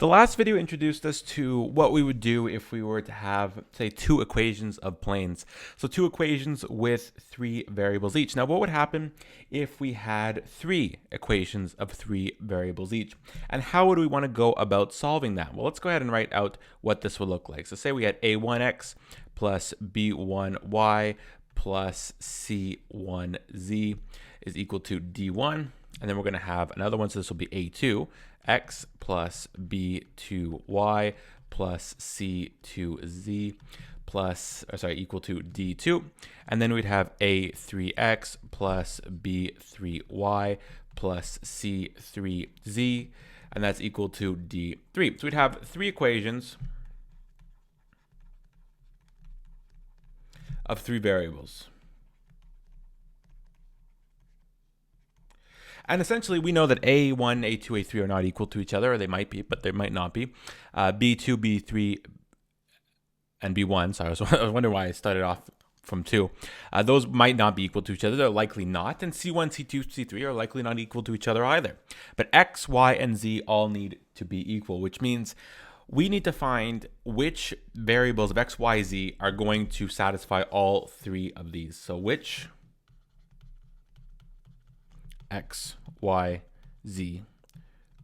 The last video introduced us to what we would do if we were to have, say, two equations of planes. So two equations with three variables each. Now, what would happen if we had three equations of three variables each? And how would we want to go about solving that? Well, let's go ahead and write out what this would look like. So say we had a1x plus b1y plus c1z is equal to d1. And then we're going to have another one, so this will be a2x plus b2y plus c2z equal to d2. And then we'd have a3x plus b3y plus c3z, and that's equal to d3. So we'd have three equations of three variables. And essentially, we know that A1, A2, A3 are not equal to each other, or they might be, but they might not be. B2, B3, and B1, so I was wondering why I started off from 2. Those might not be equal to each other. They're likely not. And C1, C2, C3 are likely not equal to each other either. But X, Y, and Z all need to be equal, which means we need to find which variables of X, Y, Z are going to satisfy all three of these. So which X, Y, Z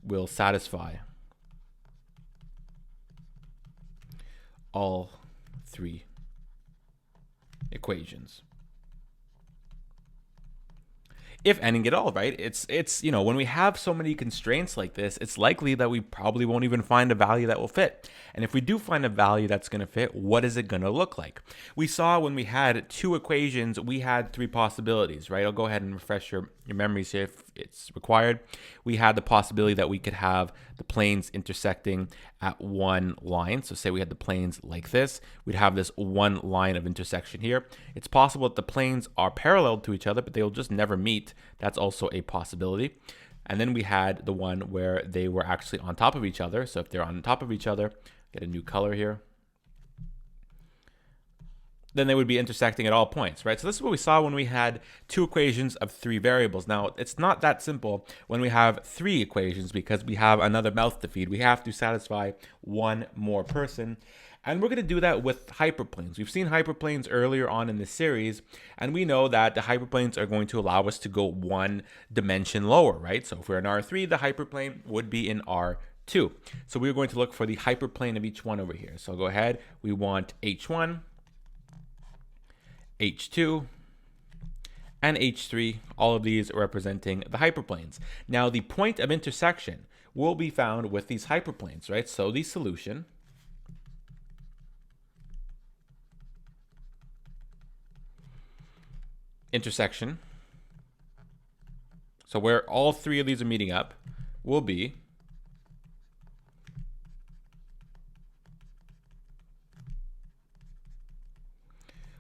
will satisfy all three equations. If any at all, right? It's when we have so many constraints like this, it's likely that we probably won't even find a value that will fit. And if we do find a value that's going to fit, what is it going to look like? We saw when we had two equations, we had three possibilities, right? I'll go ahead and refresh your memories here if it's required. We had the possibility that we could have the planes intersecting at one line. So say we had the planes like this, we'd have this one line of intersection here. It's possible that the planes are parallel to each other, but they'll just never meet. That's also a possibility. And then we had the one where they were actually on top of each other. So if they're on top of each other, get a new color here, then they would be intersecting at all points, right? So this is what we saw when we had two equations of three variables. Now, it's not that simple when we have three equations because we have another mouth to feed. We have to satisfy one more person. And we're going to do that with hyperplanes. We've seen hyperplanes earlier on in this series, and we know that the hyperplanes are going to allow us to go one dimension lower, right? So if we're in R3, the hyperplane would be in R2. So we're going to look for the hyperplane of each one over here. So I'll go ahead. We want H1, H2, and H3, all of these representing the hyperplanes. Now, the point of intersection will be found with these hyperplanes, right? So the solution intersection, so where all three of these are meeting up, will be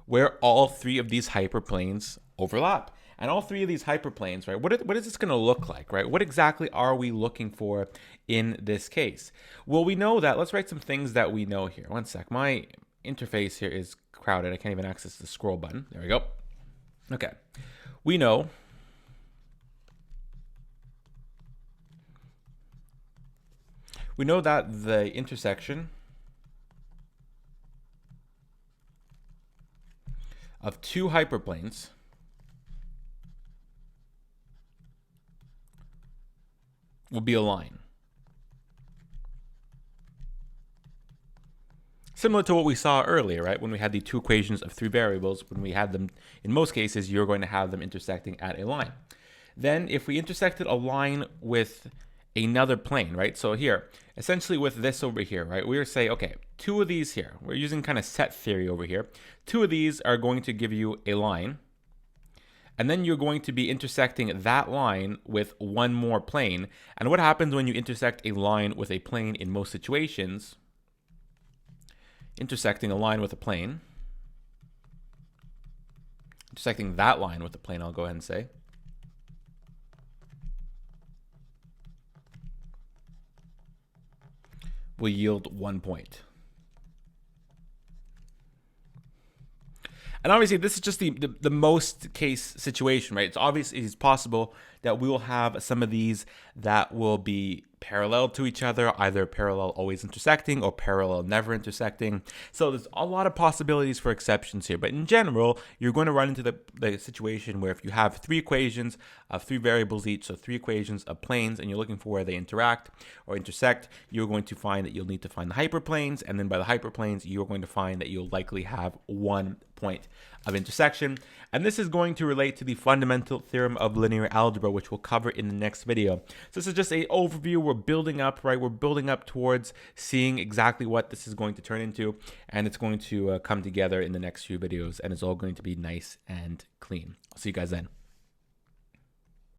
where all three of these hyperplanes overlap. And all three of these hyperplanes, right, what is this going to look like, right? What exactly are we looking for in this case? Well, we know that, let's write some things that we know here. One sec, my interface here is crowded. I can't even access the scroll button. There we go. Okay, we know that the intersection of two hyperplanes will be a line. Similar to what we saw earlier, right? When we had the two equations of three variables, when we had them, in most cases, you're going to have them intersecting at a line. Then if we intersected a line with another plane, right? So here, essentially with this over here, right? We were saying, okay, two of these here, we're using kind of set theory over here. Two of these are going to give you a line. And then you're going to be intersecting that line with one more plane. And what happens when you intersect a line with a plane in most situations? Intersecting a line with a plane, intersecting that line with the plane, I'll go ahead and say, will yield 1 point. And obviously, this is just the most case situation, right? It's possible that we will have some of these that will be parallel to each other, either parallel always intersecting or parallel never intersecting. So there's a lot of possibilities for exceptions here. But in general, you're going to run into the situation where if you have three equations of three variables each, so three equations of planes, and you're looking for where they interact or intersect, you're going to find that you'll need to find the hyperplanes. And then by the hyperplanes, you're going to find that you'll likely have one point of intersection. And this is going to relate to the fundamental theorem of linear algebra, which we'll cover in the next video. So this is just an overview. We're building up, right? We're building up towards seeing exactly what this is going to turn into, and it's going to come together in the next few videos, and it's all going to be nice and clean. I'll see you guys then.